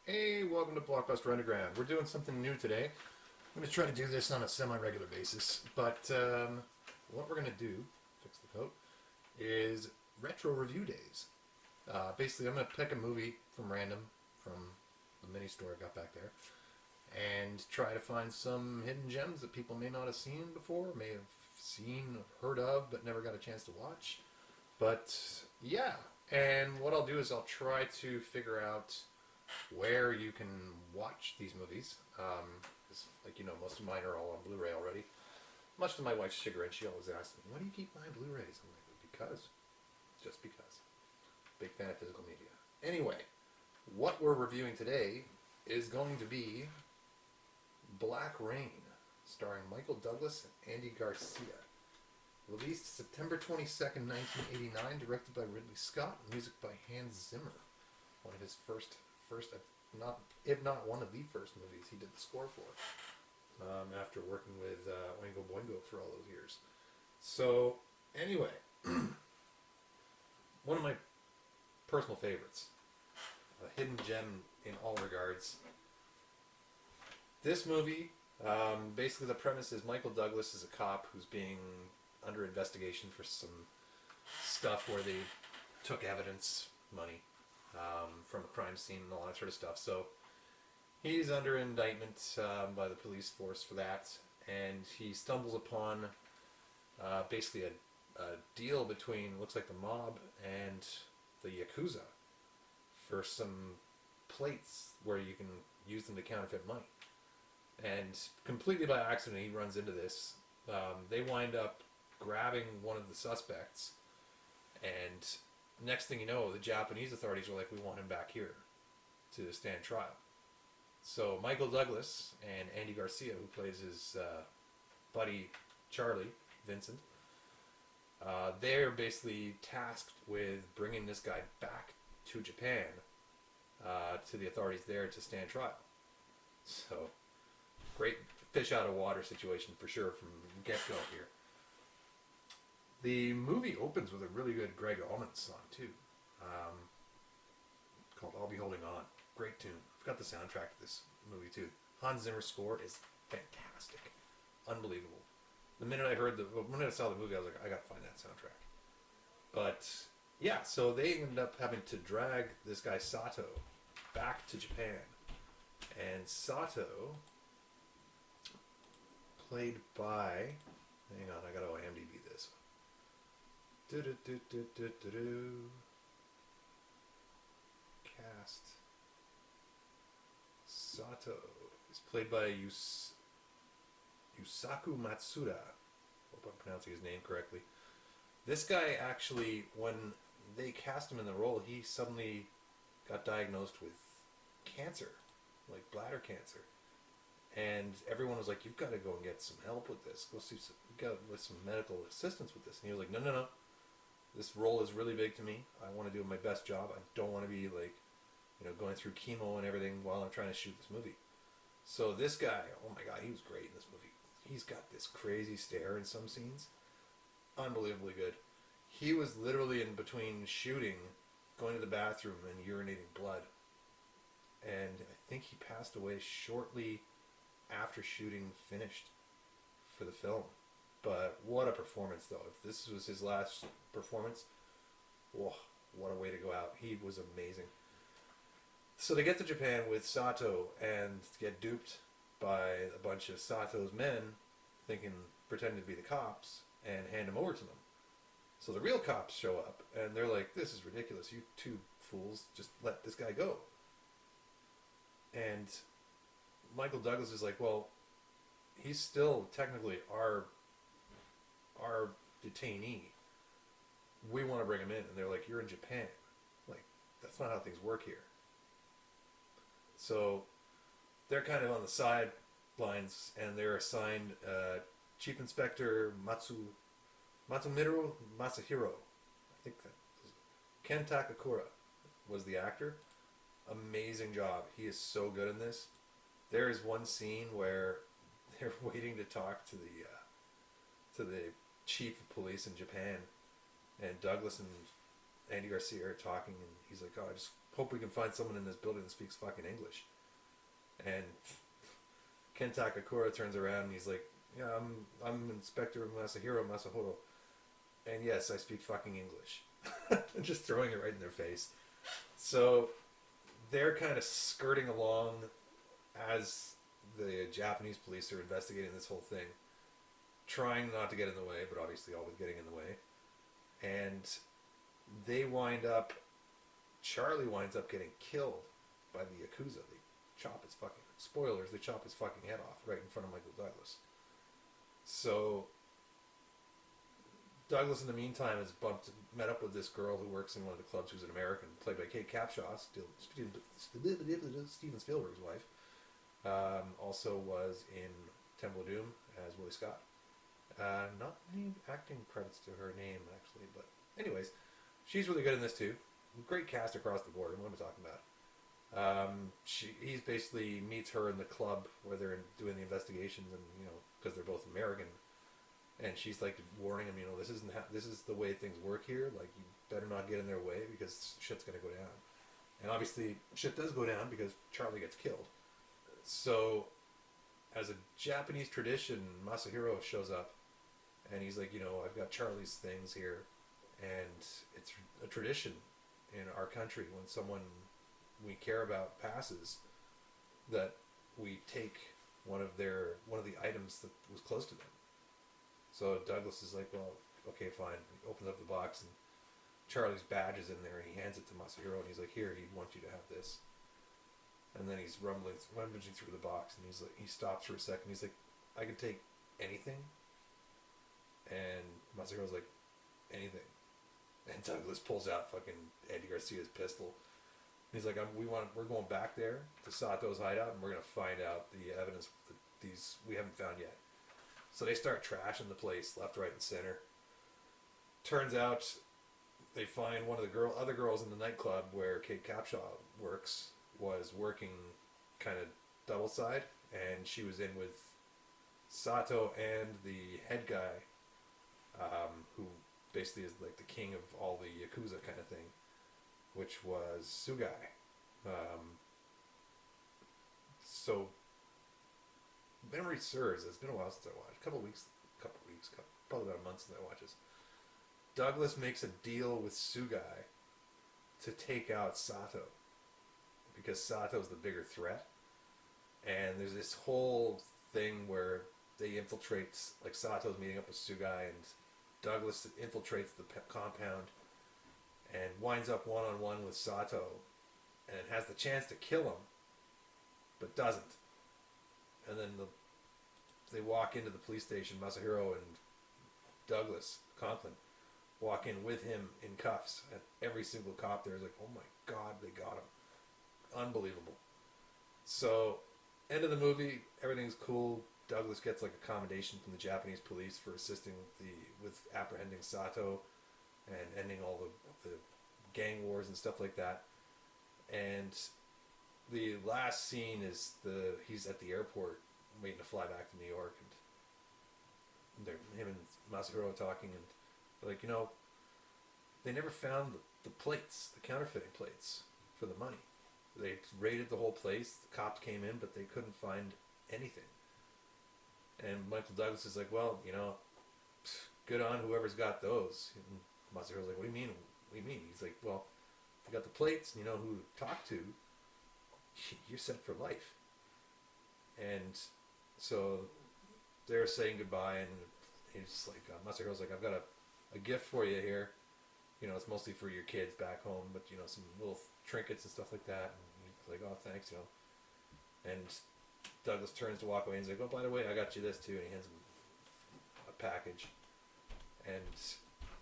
Hey, welcome to Blockbuster Underground. We're doing something new today. I'm going to try to do this on a semi-regular basis, but what we're going to do, fix the coat, is retro review days. Basically, I'm going to pick a movie from random, from the mini store I got back there, and try to find some hidden gems that people may not have seen before, may have seen, heard of, but never got a chance to watch. But yeah, and what I'll do is I'll try to figure out where you can watch these movies. 'Cause, like you know, most of mine are all on Blu-ray already. Much to my wife's chagrin, she always asks me, "Why do you keep buying Blu-rays?" I'm like, "Because, just because." Big fan of physical media. Anyway, what we're reviewing today is going to be Black Rain, starring Michael Douglas and Andy Garcia. Released September 22nd, 1989, directed by Ridley Scott, music by Hans Zimmer. One of his first, not if not one of the first movies he did the score for. After working with Oingo Boingo for all those years. So anyway, one of my personal favorites, a hidden gem in all regards. This movie, basically the premise is Michael Douglas is a cop who's being under investigation for some stuff where they took evidence, money, from a crime scene and all that sort of stuff. So he's under indictment by the police force for that, and he stumbles upon basically a deal between, looks like the mob and the Yakuza for some plates where you can use them to counterfeit money. And completely by accident, he runs into this. They wind up grabbing one of the suspects, and next thing you know, the Japanese authorities are like, "We want him back here to stand trial." So Michael Douglas and Andy Garcia, who plays his buddy Charlie, Vincent, they're basically tasked with bringing this guy back to Japan, to the authorities there to stand trial. So, great fish out of water situation for sure from get-go here. The movie opens with a really good Greg Allman song too, called "I'll Be Holding On." Great tune. I've got the soundtrack to this movie too. Hans Zimmer's score is fantastic, unbelievable. The minute I saw the movie, I was like, I gotta find that soundtrack. But yeah, so they ended up having to drag this guy Sato back to Japan, and Sato, played by, hang on, I gotta IMDb this. Cast. Sato is played by Yusaku Matsuda. Hope I'm pronouncing his name correctly. This guy actually, when they cast him in the role, he suddenly got diagnosed with cancer, like bladder cancer. And everyone was like, "You've got to go and get some help with this. Go see some medical assistance with this." And he was like, "No, no, no. This role is really big to me. I want to do my best job. I don't want to be like, going through chemo and everything while I'm trying to shoot this movie." So this guy, oh my god, he was great in this movie. He's got this crazy stare in some scenes. Unbelievably good. He was literally in between shooting, going to the bathroom and urinating blood. And I think he passed away shortly after shooting finished for the film. But what a performance, though. If this was his last performance, whoa, what a way to go out. He was amazing. So they get to Japan with Sato and get duped by a bunch of Sato's men, pretending to be the cops, and hand him over to them. So the real cops show up, and they're like, "This is ridiculous. You two fools, just let this guy go." And Michael Douglas is like, "Well, he's still technically our detainee. We want to bring him in." And they're like, "You're in Japan. Like, that's not how things work here." So they're kind of on the sidelines, and they're assigned Chief Inspector Matsumiru Masahiro. I think that was Ken Takakura was the actor. Amazing job. He is so good in this. There is one scene where they're waiting to talk to the chief of police in Japan, and Douglas and Andy Garcia are talking, and he's like, "Oh, hope we can find someone in this building that speaks fucking English. And Ken Takakura turns around and he's like, yeah, I'm Inspector Masahiro Masahoro. And yes, I speak fucking English. Just throwing it right in their face. So they're kind of skirting along as the Japanese police are investigating this whole thing, trying not to get in the way, but obviously always getting in the way. And Charlie winds up getting killed by the Yakuza. They chop his fucking, spoilers, they chop his fucking head off right in front of Michael Douglas. So Douglas, in the meantime, has met up with this girl who works in one of the clubs, who's an American, played by Kate Capshaw, Steven Spielberg's wife. Also was in Temple of Doom as Willie Scott. Not many acting credits to her name, actually, but anyways, she's really good in this too. Great cast across the board. What am I talking about? He basically meets her in the club where they're doing the investigations, and because they're both American, and she's like warning him, this is the way things work here. Like, you better not get in their way because shit's gonna go down. And obviously, shit does go down because Charlie gets killed. So, as a Japanese tradition, Masahiro shows up, and he's like, I've got Charlie's things here, and it's a tradition in our country when someone we care about passes, that we take one of the items that was close to them. So Douglas is like, well, okay, fine. He opens up the box, and Charlie's badge is in there, and he hands it to Masahiro, and he's like, here, he'd want you to have this. And then he's rummaging through the box, and he stops for a second. He's like, I could take anything. And Masahiro's like, anything. And Douglas pulls out fucking Andy Garcia's pistol. And he's like, we're going back there to Sato's hideout, and we're gonna find out the evidence that we haven't found yet. So they start trashing the place left, right, and center. Turns out they find one of the other girls in the nightclub where Kate Capshaw works was working kind of double side, and she was in with Sato and the head guy, who basically is like the king of all the Yakuza kind of thing, which was Sugai. So memory serves, it's been a while since I watched. Probably about a month since I watched this. Douglas makes a deal with Sugai to take out Sato, because Sato's the bigger threat. And there's this whole thing where they infiltrate, like Sato's meeting up with Sugai, and Douglas infiltrates the compound and winds up one-on-one with Sato, and has the chance to kill him, but doesn't. And then they walk into the police station. Masahiro and Douglas Conklin walk in with him in cuffs, and every single cop there is like, oh my god, they got him. Unbelievable. So, end of the movie, everything's cool. Douglas gets like a commendation from the Japanese police for assisting with apprehending Sato and ending all the gang wars and stuff like that. And the last scene is he's at the airport waiting to fly back to New York, and him and Masahiro talking, and they're like, they never found the plates, the counterfeiting plates for the money. They raided the whole place. The cops came in, but they couldn't find anything. And Michael Douglas is like, well, good on whoever's got those. And Masahiro's like, what do you mean? What do you mean? He's like, well, if you got the plates and you know who to talk to, you're set for life. And so they're saying goodbye, and he's like, Masahiro's like, I've got a gift for you here. It's mostly for your kids back home, but some little trinkets and stuff like that. And he's like, oh, thanks, And Douglas turns to walk away, and he's like, oh, by the way, I got you this too. And he hands him a package, and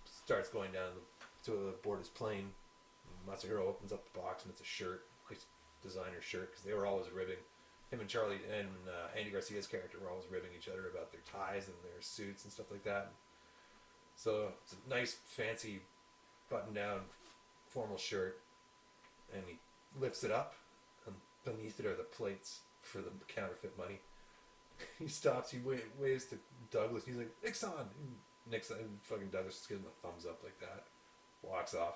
starts going down to board his plane. Masahiro opens up the box, and it's a shirt, nice designer shirt, because they were always ribbing. Him and Charlie and Andy Garcia's character were always ribbing each other about their ties and their suits and stuff like that. So it's a nice, fancy, button-down, formal shirt, and he lifts it up, and beneath it are the plates for the counterfeit money. He stops, he waves to Douglas, he's like, Nixon! Nixon, and fucking Douglas just gives him a thumbs up like that, walks off.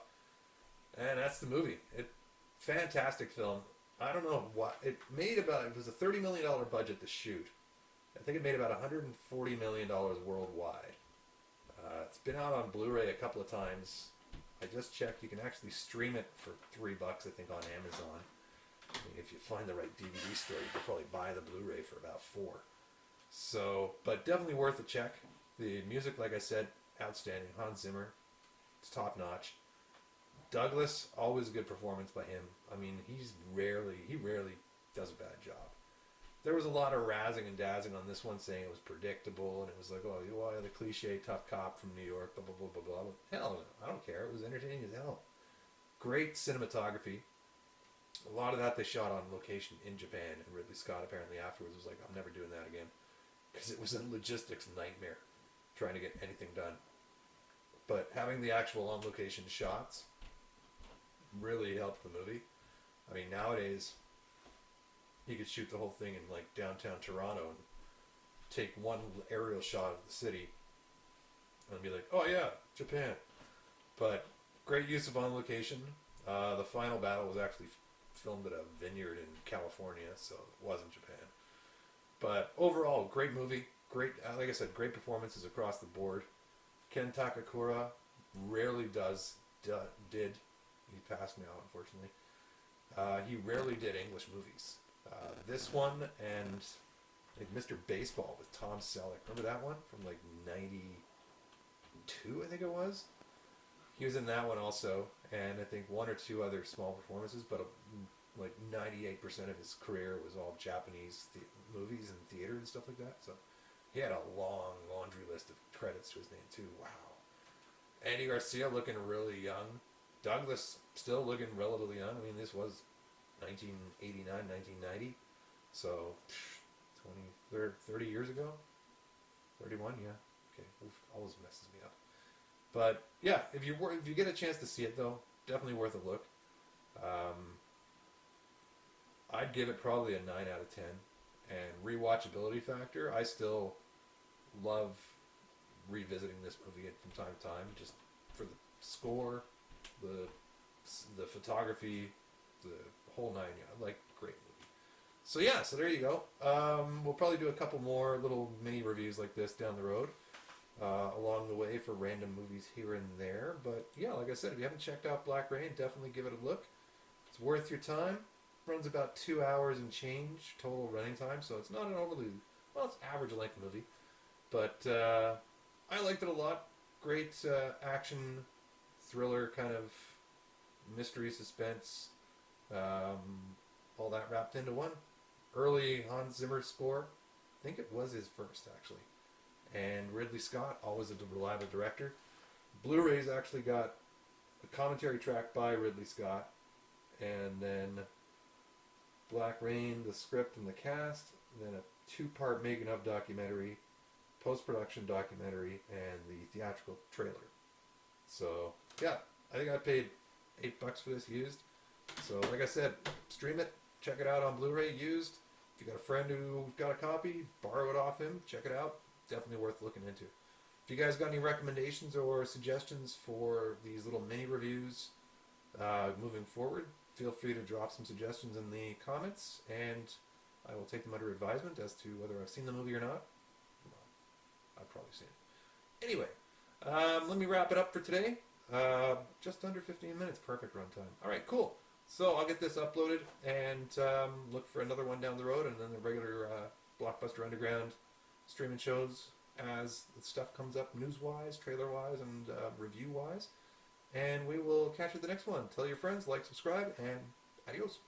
And that's the movie. Fantastic film. I don't know what it made about. It was a $30 million budget to shoot. I think it made about $140 million worldwide. It's been out on Blu-ray a couple of times. I just checked. You can actually stream it for $3, I think, on Amazon. I mean, if you find the right DVD store, you could probably buy the Blu-ray for about $4. So, but definitely worth a check. The music, like I said, outstanding. Hans Zimmer, it's top notch. Douglas, always a good performance by him. I mean, he rarely does a bad job. There was a lot of razzing and dazzing on this one, saying it was predictable, and it was like, oh, you know, the cliche tough cop from New York, blah, blah, blah, blah, blah. Hell, I don't care. It was entertaining as hell. Great cinematography. A lot of that they shot on location in Japan, and Ridley Scott apparently afterwards was like, I'm never doing that again. Because it was a logistics nightmare trying to get anything done. But having the actual on-location shots really helped the movie. I mean, nowadays, you could shoot the whole thing in like downtown Toronto and take one aerial shot of the city and be like, oh yeah, Japan. But great use of on-location. The final battle was actually filmed at a vineyard in California, so it wasn't Japan. But overall, great movie. Great, like I said, great performances across the board. Ken Takakura rarely did. He passed now, unfortunately. He rarely did English movies. This one and like Mr. Baseball with Tom Selleck. Remember that one from like '92, I think it was? He was in that one also, and I think one or two other small performances, but like 98% of his career was all Japanese movies and theater and stuff like that. So he had a long laundry list of credits to his name too. Wow. Andy Garcia looking really young. Douglas still looking relatively young. I mean, this was 1989, 1990. So 30 years ago? 31, yeah. Okay, oof, always messes me up. But yeah, if you get a chance to see it though, definitely worth a look. I'd give it probably a 9 out of 10. And rewatchability factor, I still love revisiting this movie from time to time, just for the score, the photography, the whole nine. Yeah, like, great movie. So yeah, so there you go. We'll probably do a couple more little mini reviews like this down the road, along the way for random movies here and there. But yeah, like I said, if you haven't checked out Black Rain, definitely give it a look. It's worth your time. Runs about 2 hours and change total running time, so it's not an overly, well, it's average length movie, but I liked it a lot. Great action, thriller, kind of mystery, suspense, all that wrapped into one. Early Hans Zimmer score, I think it was his first actually, and Ridley Scott, always a reliable director. Blu-ray's actually got a commentary track by Ridley Scott, and then Black Rain, the script and the cast, and then a 2-part making of documentary, post-production documentary, and the theatrical trailer. So yeah, I think I paid $8 for this used. So like I said, stream it, check it out on Blu-ray used. If you got a friend who got a copy, borrow it off him, check it out. Definitely worth looking into. If you guys got any recommendations or suggestions for these little mini reviews moving forward, feel free to drop some suggestions in the comments, and I will take them under advisement as to whether I've seen the movie or not. Well, I've probably seen it. Anyway, let me wrap it up for today. Just under 15 minutes, perfect runtime. All right, cool. So I'll get this uploaded and look for another one down the road, and then the regular Blockbuster Underground streaming shows as the stuff comes up news-wise, trailer-wise, and review-wise. And we will catch you at the next one. Tell your friends, like, subscribe, and adios.